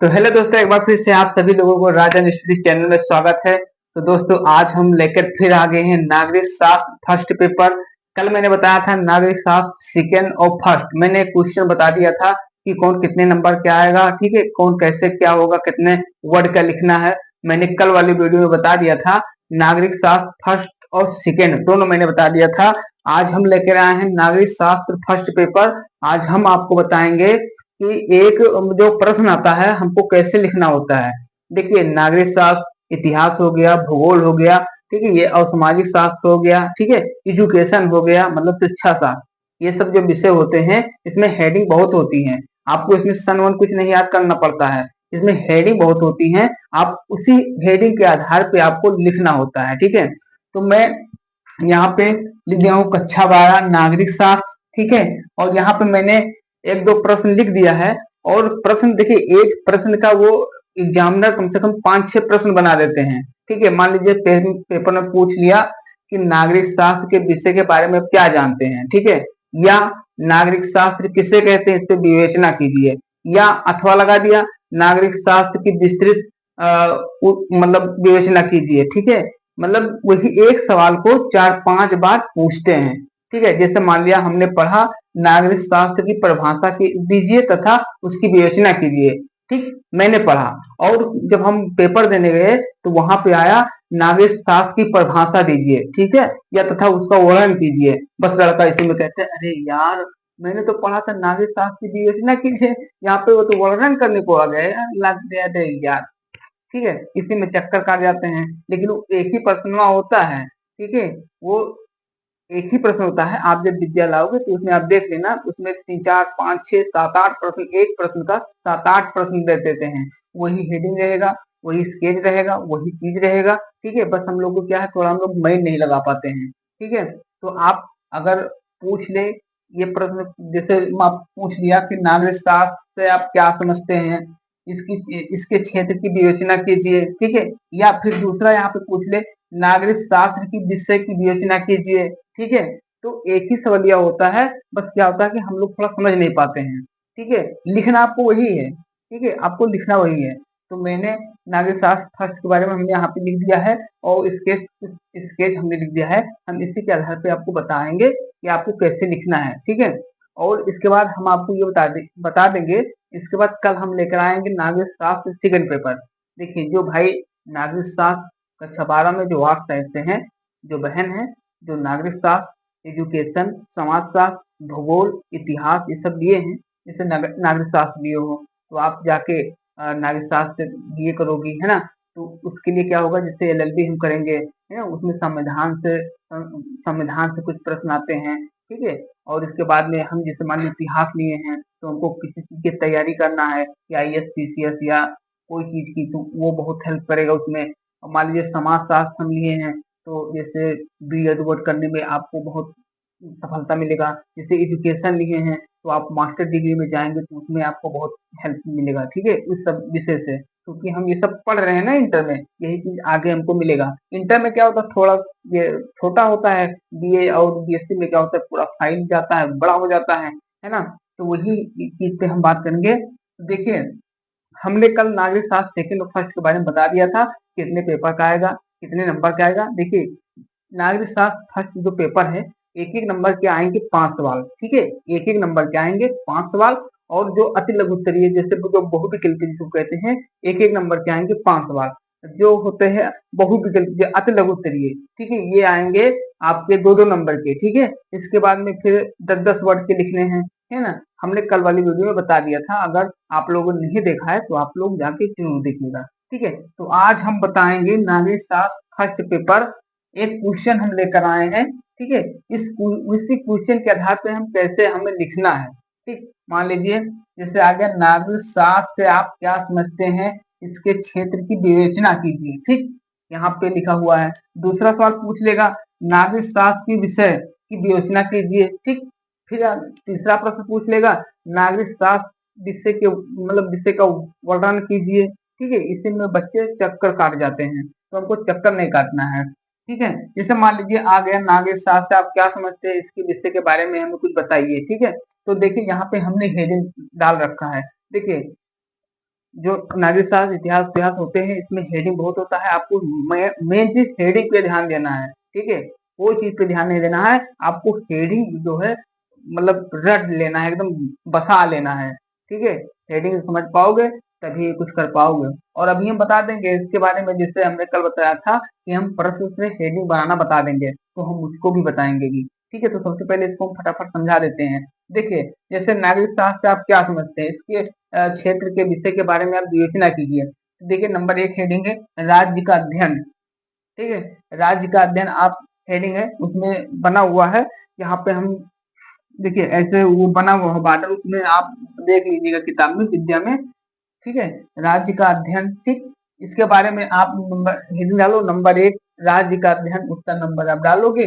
तो हेलो दोस्तों, एक बार फिर से आप सभी लोगों को राजन स्टडीज चैनल में स्वागत है। तो दोस्तों, आज हम लेकर फिर आ गए हैं नागरिक शास्त्र फर्स्ट पेपर। कल मैंने बताया था नागरिक शास्त्र सेकेंड और फर्स्ट, मैंने क्वेश्चन बता दिया था कि कौन कितने नंबर क्या आएगा, ठीक है, कौन कैसे क्या होगा, कितने वर्ड का लिखना है। मैंने कल वाली वीडियो में बता दिया था। नागरिक शास्त्र फर्स्ट और सेकेंड दोनों मैंने बता दिया था। आज हम लेकर आए हैं नागरिक शास्त्र फर्स्ट पेपर। आज हम आपको बताएंगे कि एक जो प्रश्न आता है हमको कैसे लिखना होता है। देखिए, नागरिक शास्त्र इतिहास हो गया, भूगोल हो गया, ठीक है, ये और सामाजिक शास्त्र हो गया, ठीक है, एजुकेशन हो गया, मतलब शिक्षा शास्त्र। ये सब जो विषय होते हैं इसमें हेडिंग बहुत होती है। आपको इसमें सन वन कुछ नहीं याद करना पड़ता है, इसमें हेडिंग बहुत होती है। आप उसी हेडिंग के आधार पे आपको लिखना होता है, ठीक है। तो मैं यहाँ पे लिख दिया हूँ कक्षा 12 नागरिक शास्त्र, ठीक है। और यहाँ पे मैंने एक दो प्रश्न लिख दिया है। और प्रश्न देखिए, एक प्रश्न का वो एग्जामिनर कम से कम 5-6 प्रश्न बना देते हैं, ठीक है। मान लीजिए पेपर में पूछ लिया कि नागरिक शास्त्र के विषय के बारे में क्या जानते हैं, ठीक है, या नागरिक शास्त्र किसे कहते हैं इस पे विवेचना कीजिए, या अथवा लगा दिया नागरिक शास्त्र की विस्तृत मतलब विवेचना कीजिए, ठीक है। मतलब वही एक सवाल को 4-5 बार पूछते हैं, ठीक है। जैसे मान लिया हमने पढ़ा नागरिक शास्त्र की परिभाषा की दीजिए तथा उसकी विवेचना कीजिए, ठीक, मैंने पढ़ा। और जब हम पेपर देने गए तो वहां पे आया नागरिक शास्त्र की परिभाषा दीजिए, ठीक है, या तथा उसका वर्णन कीजिए। बस लड़का इसी में कहते हैं, अरे यार, मैंने तो पढ़ा था नागरिक शास्त्र की विवेचना कीजिए, यहाँ पे वो तो वर्णन करने को आ गया, लग गया यार, ठीक है। इसी में चक्कर काट जाते हैं। लेकिन वो एक ही प्रश्न होता है, ठीक है, वो एक ही प्रश्न होता है। आप जब विद्या लाओगे तो उसमें आप देख लेना, उसमें 3, 4, 5, 6, 7, 8 प्रश्न, एक प्रश्न का 7-8 प्रश्न दे देते हैं। वही हेडिंग रहेगा, वही स्केच रहेगा, वही चीज रहेगा, ठीक है। बस हम लोग को क्या है, थोड़ा हम लोग माइंड नहीं लगा पाते हैं, ठीक है। तो आप अगर पूछ ले ये प्रश्न, जैसे आप पूछ लिया कि नागरिक शास्त्र से आप क्या समझते हैं, इसकी इसके क्षेत्र की विवेचना कीजिए, ठीक है। या फिर दूसरा यहाँ पे पूछ ले नागरिक शास्त्र की विषय की विवेचना कीजिए, ठीक है। तो एक ही सवालिया होता है। बस क्या होता है कि हम लोग थोड़ा समझ नहीं पाते हैं, ठीक है। लिखना आपको वही है, ठीक है, आपको लिखना वही है। तो मैंने नागरिक शास्त्र फर्स्ट के बारे में हमने यहाँ पे लिख दिया है, और स्केच स्केच हमने लिख दिया है। हम इसी के आधार पे आपको बताएंगे कि आपको कैसे लिखना है, ठीक है। और इसके बाद हम आपको ये बता देंगे। इसके बाद कल हम लेकर आएंगे नागरिक शास्त्र सेकंड पेपर। देखिए, जो भाई नागरिक शास्त्र कक्षा 12 में जो 8 टाइप से हैं, जो बहन है, जो नागरिक शास्त्र, एजुकेशन, समाज शास्त्र, भूगोल, इतिहास ये सब लिए हैं, जैसे नागरिक शास्त्र लिए हो तो आप जाके नागरिक शास्त्र बीए करोगी, है ना। तो उसके लिए क्या होगा, जैसे एलएलबी हम करेंगे, है ना, उसमें संविधान से कुछ प्रश्न आते हैं, ठीक है। और इसके बाद में हम जैसे मान लीजिए इतिहास लिए हैं तो हमको किसी चीज की तैयारी करना है, या आईएएस पीसीएस या कोई चीज की, तो वो बहुत हेल्प करेगा उसमें। और मान लीजिए समाज शास्त्र हम लिए हैं तो जैसे बीएड वर्ड करने में आपको बहुत सफलता मिलेगा। जैसे एजुकेशन लिए हैं तो आप मास्टर डिग्री में जाएंगे तो उसमें आपको बहुत हेल्प मिलेगा, ठीक है, उस सब विषय से। क्योंकि हम ये सब पढ़ रहे हैं ना इंटर में, यही चीज आगे हमको मिलेगा। इंटर में क्या होता है, थोड़ा ये छोटा होता है, बीए और बीएससी में क्या होता है, पूरा फाइल जाता है, बड़ा हो जाता है ना। तो वही चीज पे हम बात करेंगे। देखिए, हमने कल नागरिक शास्त्र सेकंड और फर्स्ट के बारे में बता दिया था, कितने पेपर का आएगा, कितने नंबर का आएगा। देखिए, नागरिक शास्त्र फर्स्ट जो पेपर है, एक एक नंबर के आएंगे 5 सवाल, ठीक है, एक एक नंबर के आएंगे 5 सवाल। और जो अति लघु उत्तरीय, जैसे जो बहुविकल्पी जिसको कहते हैं, एक एक नंबर के आएंगे 5 सवाल। जो होते हैं बहुविकल्पी अति लघु उत्तरीय, ठीक है, ये आएंगे आपके 2-2 नंबर के, ठीक है। इसके बाद में फिर 10-10 वर्ड के लिखने हैं, है ना। हमने कल वाली वीडियो में बता दिया था, अगर आप लोगों ने नहीं देखा है तो आप लोग जाके जरूर देखिएगा, ठीक है। तो आज हम बताएंगे नागरिक शास्त्र फर्स्ट पेपर। एक क्वेश्चन हम लेकर आए हैं, ठीक है। इसी क्वेश्चन के आधार पे हम कैसे हमें लिखना है, ठीक। मान लीजिए जैसे आ गया नागरिक शास्त्र से आप क्या समझते हैं, इसके क्षेत्र की विवेचना कीजिए, ठीक, यहाँ पे लिखा हुआ है। दूसरा सवाल पूछ लेगा नागरिक शास्त्र की विषय की विवेचना कीजिए, ठीक। फिर तीसरा प्रश्न पूछ लेगा नागरिक शास्त्र विषय के मतलब विषय का वर्णन कीजिए, ठीक है। इसी में बच्चे चक्कर काट जाते हैं, तो हमको चक्कर नहीं काटना है, ठीक है। जैसे मान लीजिए आ गया नागरिक शास्त्र से आप क्या समझते हैं इसके विषय के बारे में हमें कुछ बताइए, ठीक है। तो देखिए, यहाँ पे हमने हेडिंग डाल रखा है। देखिए, जो नागरिक शास्त्र इतिहास इतिहास होते हैं इसमें हेडिंग बहुत होता है। आपको मेन चीज हेडिंग पे ध्यान देना है, ठीक है, कोई चीज पे ध्यान नहीं देना है, आपको हेडिंग जो है मतलब रट लेना है, एकदम बसा लेना है, ठीक है। हेडिंग समझ पाओगे तभी कुछ कर पाओगे। और अभी हम बता देंगे इसके बारे में, जिससे हमने कल बताया था कि हम प्रश्न से हेडिंग बनाना बता देंगे, तो हम उसको भी बताएंगे भी, ठीक है। तो सबसे पहले इसको हम फटाफट समझा देते हैं। देखिए, जैसे नागरिक शास्त्र आप क्या समझते हैं, इसके क्षेत्र के विषय के बारे में आप विवेचना कीजिए। देखिए, नंबर एक हेडिंग है राज्य का अध्ययन, ठीक है। राज्य का अध्ययन आप हेडिंग है, उसमें बना हुआ है, यहाँ पे हम देखिए ऐसे वो बना हुआ है बॉर्डर, उसमें आप देख लीजिएगा किताब में, विद्या में, ठीक है। राज्य का अध्ययन, ठीक, इसके बारे में आप नंबर हेडिंग डालो, नंबर एक राज्य का अध्ययन, उसका नंबर आप डालोगे,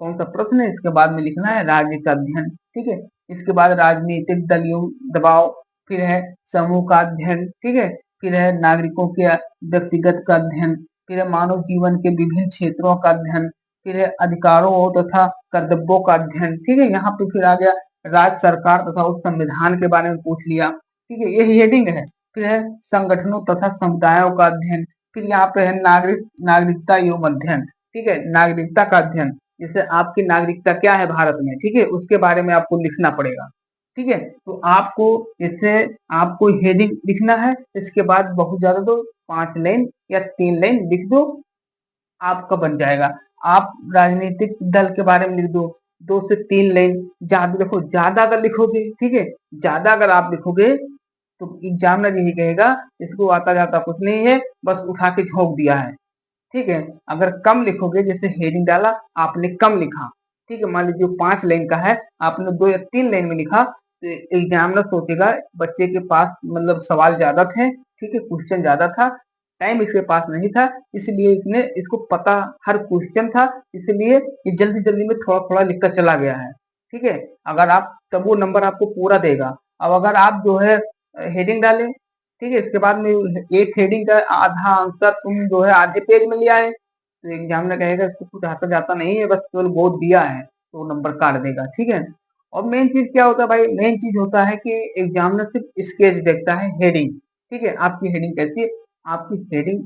कौन सा प्रश्न है, इसके बाद में लिखना है राज्य का अध्ययन, ठीक है। इसके बाद राजनीतिक दलीयों दबाव, फिर है समूह का अध्ययन, ठीक है, फिर है नागरिकों के व्यक्तिगत का अध्ययन, फिर है मानव जीवन के विभिन्न क्षेत्रों का अध्ययन, फिर है अधिकारों तथा कर्तव्यों का अध्ययन, ठीक है। यहाँ पे फिर आ गया राज्य सरकार तथा उस संविधान के बारे में पूछ लिया, ठीक है, ये हेडिंग है। फिर है संगठनों तथा समुदायों का अध्ययन, फिर यहाँ पे है नागरिकता एवं अध्ययन, ठीक है, नागरिकता का अध्ययन, जैसे आपकी नागरिकता क्या है भारत में, ठीक है, उसके बारे में आपको लिखना पड़ेगा, ठीक है। तो आपको जैसे आपको हेडिंग लिखना है, इसके बाद बहुत ज्यादा तो 5 लाइन या 3 लाइन लिख दो, आपका बन जाएगा। आप राजनीतिक दल के बारे में लिख दो 2 से 3 लाइन, ज्यादा देखो, ज्यादा अगर लिखोगे, ठीक है, ज्यादा अगर आप लिखोगे तो एग्जामिनर यही कहेगा इसको आता जाता कुछ नहीं है, बस उठा के झोंक दिया है, ठीक है। अगर कम लिखोगे, जैसे हेडिंग डाला आपने कम लिखा, ठीक है, मान लीजिए 5 लाइन का है, आपने 2 या 3 लाइन में लिखा, तो एग्जामिनर सोचेगा बच्चे के पास मतलब सवाल ज्यादा थे, ठीक है, क्वेश्चन ज्यादा था, टाइम इसके पास नहीं था, इसलिए इसने इसको पता हर क्वेश्चन था, इसलिए ये जल्दी जल्दी में थोड़ा थोड़ा लिखकर चला गया है, ठीक है। अगर आप तब वो नंबर आपको पूरा देगा। अब अगर आप जो है हेडिंग डालें, ठीक है, इसके बाद में एक हेडिंग का आधा आंसर तुम जो है आधे पेज में लिया है, तो एग्जामिनर कहेगा इसको कुछ आता जाता नहीं है, बस केवल बोध दिया है, तो नंबर काट देगा, ठीक है। और मेन चीज क्या होता है भाई, मेन चीज होता है कि एग्जामिनर सिर्फ स्केच देखता है, हेडिंग, ठीक है, आपकी हेडिंग कैसी है, आपकी हेडिंग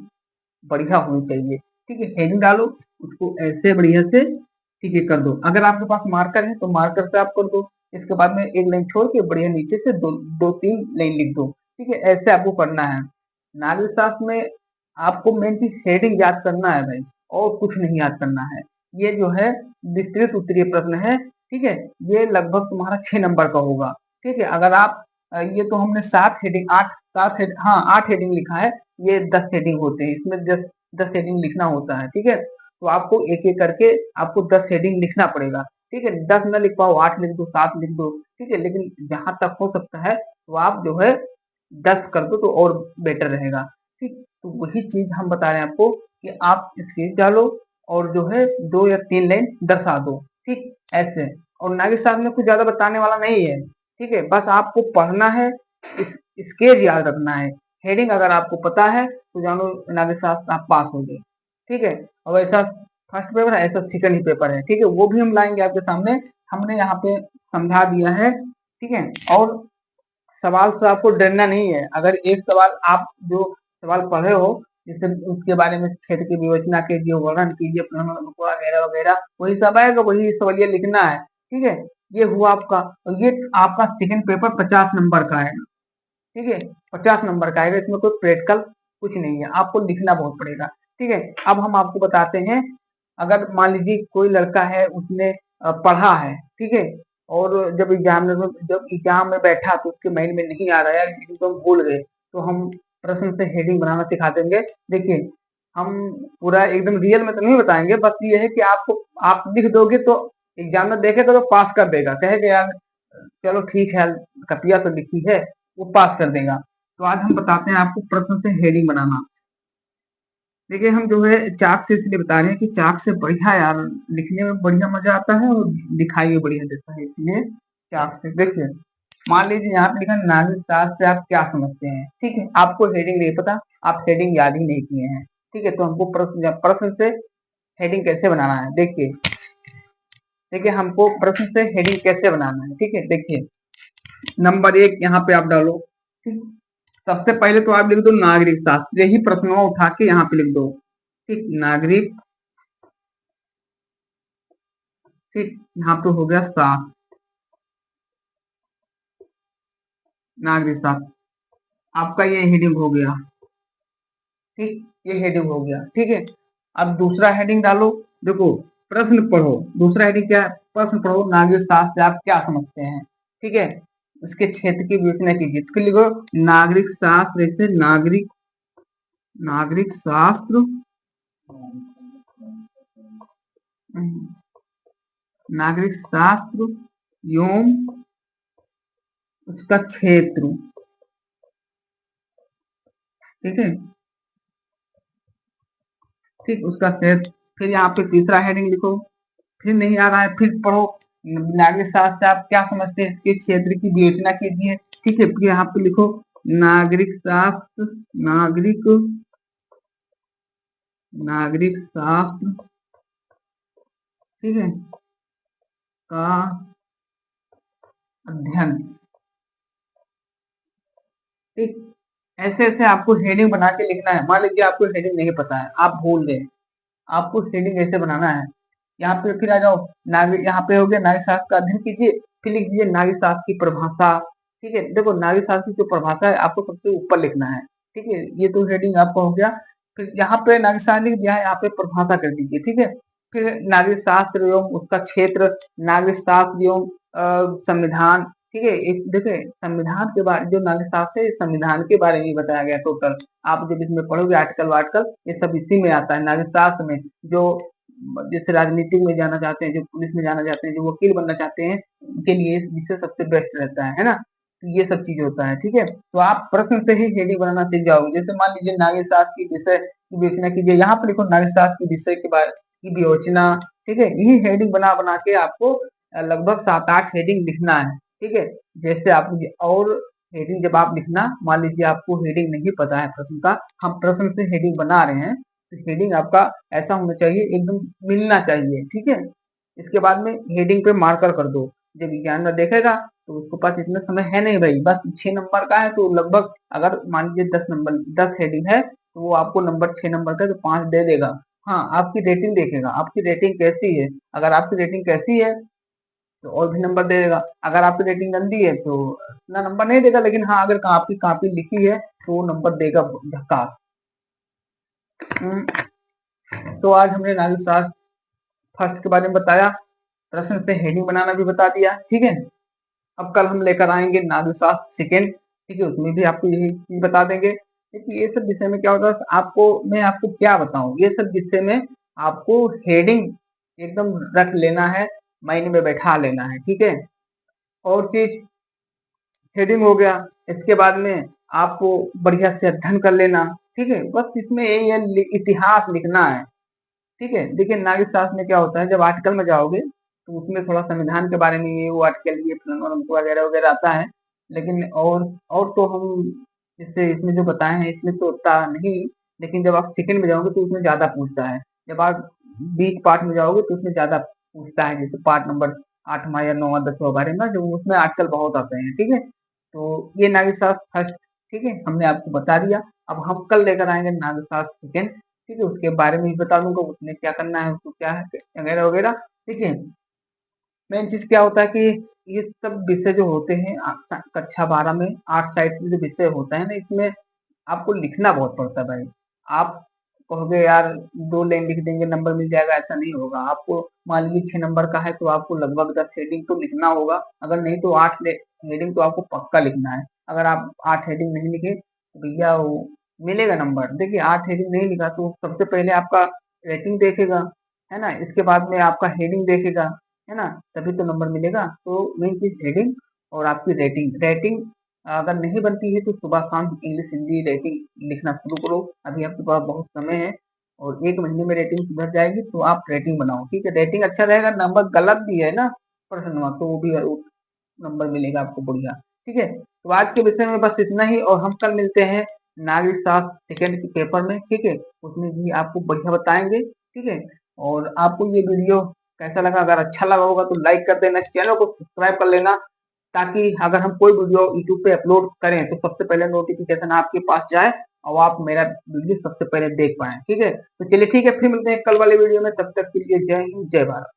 बढ़िया होनी चाहिए, ठीक है। हेडिंग डालो, उसको ऐसे बढ़िया से, ठीक है, कर दो। अगर आपके पास मार्कर है तो मार्कर से आप कर दो, इसके बाद में 1 लाइन छोड़ के बढ़िया नीचे से दो 3 लाइन लिख दो, ठीक है, ऐसे आपको करना है। नागरिक शास्त्र में आपको मेन चीज हेडिंग याद करना है भाई, और कुछ नहीं याद करना है। ये जो है विस्तृत उत्तरीय प्रश्न है, ठीक है, ये लगभग तुम्हारा 6 नंबर का होगा, ठीक है। अगर आप ये तो हमने 7 हेडिंग 8 7 हाँ 8 हेडिंग लिखा है, ये 10 हेडिंग होते हैं, इसमें 10 हेडिंग लिखना होता है, ठीक है। तो आपको एक एक करके आपको 10 हेडिंग लिखना पड़ेगा, ठीक है। 10 न लिख पाओ 8 लिख दो, 7 लिख दो, ठीक है, लेकिन जहां तक हो सकता है तो आप जो है 10 कर दो तो और बेटर रहेगा, ठीक। तो वही चीज हम बता रहे हैं आपको कि आप स्केच डालो और जो है 2 या 3 लाइन दर्शा दो, ठीक, ऐसे। और नागरिक शास्त्र में कुछ ज्यादा बताने वाला नहीं है, ठीक है, बस आपको पढ़ना है, स्केच याद रखना है, हेडिंग अगर आपको पता है तो जानो नागरिक शास्त्र आप पास हो गए, ठीक है। और ऐसा फर्स्ट पेपर है, ऐसा सेकंड ही पेपर है, ठीक है, वो भी हम लाएंगे आपके सामने, हमने यहाँ पे समझा दिया है, ठीक है। और सवाल से आपको डरना नहीं है, अगर एक सवाल आप जो सवाल पढ़े हो जिससे उसके बारे में क्षेत्र की विवेचना कीजिए, वर्णन कीजिए, वगैरह वगैरह, वही सब आएगा, वही सवाल लिखना है, ठीक है। ये हुआ आपका, और ये आपका सेकंड पेपर 50 नंबर का है, ठीक है, 50 नंबर का आएगा, इसमें कोई प्रैक्टिकल कुछ नहीं है, आपको लिखना बहुत पड़ेगा, ठीक है। अब हम आपको बताते हैं, अगर मान लीजिए कोई लड़का है उसने पढ़ा है, ठीक है, और जब एग्जाम में बैठा तो उसके माइंड में नहीं आ रहा है, एकदम भूल गए, तो हम प्रश्न से हेडिंग बनाना सिखा देंगे। देखिए, हम पूरा एकदम रियल में तो नहीं बताएंगे, बस ये है कि आपको आप लिख दोगे तो एग्जामिनर देखेगा तो पास कर देगा, कहेगा यार चलो ठीक है, कतिया तो लिखी है, वो पास कर देगा। तो आज हम बताते हैं आपको प्रश्न से हेडिंग बनाना। देखिए, हम जो है चाक से इसलिए बता रहे हैं कि चाक से बढ़िया यार लिखने में बढ़िया मजा आता है और दिखाई भी बढ़िया देता है, इसलिए चाक से। देखिए, मान लीजिए यहाँ पे लिखा नागरिक शास्त्र से आप क्या समझते हैं, ठीक है, आपको हेडिंग नहीं पता, आप हेडिंग याद ही नहीं किए हैं, ठीक है, तो हमको प्रश्न प्रश्न से हेडिंग कैसे बनाना है, देखिए। देखिए, हमको प्रश्न से हेडिंग कैसे बनाना है, ठीक है। देखिए, नंबर 1 यहाँ पे आप डालो, ठीक, सबसे पहले तो आप लिख दो नागरिक शास्त्र, यही प्रश्नों उठा के यहाँ पे लिख दो। ठीक, नागरिक, ठीक, यहाँ पे हो गया शास्त्र, नागरिक शास्त्र, आपका ये हेडिंग हो गया। ठीक, ये हेडिंग हो गया। ठीक है, अब दूसरा हेडिंग डालो। देखो, प्रश्न पढ़ो। दूसरा हेडिंग क्या है? प्रश्न पढ़ो, नागरिक शास्त्र से आप क्या समझते हैं। ठीक है, उसके क्षेत्र की विवेचना कीजिए। तो लिखो नागरिक शास्त्र से नागरिक, नागरिक शास्त्र, नागरिक शास्त्र एवं उसका क्षेत्र। ठीक है, ठीक, उसका क्षेत्र। फिर यहाँ पे तीसरा हेडिंग लिखो। फिर नहीं आ रहा है, फिर पढ़ो, नागरिक शास्त्र से आप क्या समझते हैं, इसके क्षेत्र की विवेचना कीजिए। ठीक है, फिर यहाँ पे लिखो नागरिक शास्त्र, नागरिक, नागरिक शास्त्र, ठीक है, का अध्ययन। ठीक, ऐसे ऐसे आपको हेडिंग बना के लिखना है। मान लीजिए आपको हेडिंग नहीं पता है, आप भूल गए, आपको हेडिंग ऐसे बनाना है। यहाँ पे फिर आ जाओ, नागरिक, यहाँ पे हो गया नागरिक शास्त्र का अध्ययन कीजिए। फिर लिख दीजिए नागरिक शास्त्र की परिभाषा। ठीक है, देखो नागरिक शास्त्र की जो परिभाषा है आपको सबसे ऊपर लिखना है। ठीक है, ये तो हेडिंग आपका हो गया। फिर यहाँ पे नागरिक शास्त्र लिख दिया है, यहाँ पे परिभाषा कर दीजिए। ठीक है, फिर नागरिक शास्त्र एवं उसका क्षेत्र, नागरिक शास्त्र एवं संविधान। ठीक है, एक देखिए संविधान के बारे, जो नागरिक शास्त्र है संविधान के बारे में बताया गया टोटल। आप जब इसमें पढ़ोगे आर्टिकल वार्टिकल, ये सब इसी में आता है नागरिक शास्त्र में। जो जैसे राजनीति में जाना चाहते हैं, जो पुलिस में जाना चाहते हैं, जो वकील बनना चाहते हैं, उनके लिए इस विषय सबसे बेस्ट रहता है ना। तो ये सब चीज होता है। ठीक है, तो आप प्रश्न से ही हेडिंग बनाना सीख जाओगे। जैसे मान लीजिए नागरिक शास्त्र की विषय की विवेचना कीजिए, यहाँ पर लिखो नागरिक शास्त्र की विषय के बारे की विवेचना। ठीक है, यही हेडिंग बना बना के आपको लगभग 7-8 हेडिंग लिखना है। ठीक है, जैसे आप, और हेडिंग जब आप लिखना, मान लीजिए आपको हेडिंग नहीं पता है प्रश्न का, हम प्रश्न से हेडिंग बना रहे हैं, तो हेडिंग आपका ऐसा होना चाहिए, एकदम मिलना चाहिए। ठीक है, इसके बाद में हेडिंग पे मार्कर कर दो। जब एग्जामिनर देखेगा तो उसके पास इतना समय है नहीं भाई, बस 6 नंबर का है, तो लगभग अगर मान लीजिए 10 नंबर, 10 हेडिंग है, तो वो आपको नंबर 6 नंबर का तो 5 दे देगा। हाँ, आपकी रेटिंग देखेगा, आपकी रेटिंग कैसी है। अगर आपकी रेटिंग कैसी है तो और भी नंबर दे देगा। अगर आपकी रेटिंग गंदी है तो इतना नंबर नहीं देगा, लेकिन हाँ अगर आपकी कॉपी लिखी है तो वो नंबर देगा झक्कास। तो आज हमने नागरिक शास्त्र फर्स्ट के बारे में बताया, प्रश्न से हेडिंग बनाना भी बता दिया। ठीक है, अब कल हम लेकर आएंगे नागरिक शास्त्र सेकेंड। ठीक है, उसमें भी आपको यही चीज बता देंगे। देखिए ये सब विषय में क्या होता है, आपको मैं आपको क्या बताऊं, ये सब विषय में आपको हेडिंग एकदम रख लेना है, माइंड में बैठा लेना है। ठीक है, और चीज, हेडिंग हो गया, इसके बाद में आपको बढ़िया से अध्ययन कर लेना। ठीक है, बस इसमें यही है, इतिहास लिखना है। ठीक है, देखिए नागरिक शास्त्र में क्या होता है, जब आर्टिकल में जाओगे तो उसमें थोड़ा संविधान के बारे में ये वो आर्टिकल ये वगैरह वगैरह आता है। लेकिन और तो हम इससे इसमें जो बताए हैं इसमें तो उतना नहीं, लेकिन जब आप सेकंड में जाओगे तो उसमें ज्यादा पूछता है। जब आप बीच पार्ट में जाओगे तो उसमें ज्यादा पूछता है, जैसे पार्ट नंबर 8वां या 9वां 10वां बारे में, जो उसमें आर्टिकल बहुत आते हैं। ठीक है, तो ये नागरिक शास्त्र फर्स्ट, ठीक है, हमने आपको बता दिया। अब हम कल लेकर आएंगे नागरिक शास्त्र सेकेंड। ठीक है, उसके बारे में भी बता दूंगा, उसमें क्या करना है, उसको क्या है वगैरह वगैरह। ठीक है, मेन चीज क्या होता है कि ये सब विषय जो होते हैं कक्षा 12 में 8 साइड से जो विषय होता है ना, इसमें आपको लिखना बहुत पड़ता है भाई। आप कहोगे यार 2 लाइन लिख देंगे नंबर मिल जाएगा, ऐसा नहीं होगा। आपको मान लीजिए 6 नंबर का है तो आपको लगभग 10 हेडिंग तो लिखना होगा, अगर नहीं तो 8 हेडिंग तो आपको पक्का लिखना है। अगर आप 8 हेडिंग नहीं लिखे तो भैया वो मिलेगा नंबर। देखिए 8 हेडिंग नहीं लिखा तो सबसे पहले आपका रेटिंग देखेगा, है ना, इसके बाद में आपका हेडिंग देखेगा, है ना, तभी तो नंबर मिलेगा। तो मेन चीज हेडिंग और आपकी रेटिंग। रेटिंग अगर नहीं बनती है तो सुबह शाम इंग्लिश हिंदी रेटिंग लिखना शुरू करो, अभी आपके पास बहुत समय है, और 1 महीने में रेटिंग सुधर जाएगी तो आप रेटिंग बनाओ। ठीक है, रेटिंग अच्छा रहेगा, नंबर गलत भी है ना प्रश्न में तो वो भी नंबर मिलेगा आपको बढ़िया। ठीक है, तो आज के विषय में बस इतना ही, और हम कल मिलते हैं नागरिक शास्त्र सेकेंड के पेपर में। ठीक है, उसमें भी आपको बढ़िया बताएंगे। ठीक है, और आपको ये वीडियो कैसा लगा, अगर अच्छा लगा होगा तो लाइक कर देना, चैनल को सब्सक्राइब कर लेना। ताकि अगर हम कोई वीडियो यूट्यूब पे अपलोड करें तो सबसे पहले नोटिफिकेशन आपके पास जाए और आप मेरा वीडियो सबसे पहले देख पाए। ठीक है, तो चलिए ठीक है, फिर मिलते हैं कल वाले वीडियो में। तब तक के लिए जय हिंद, जय भारत।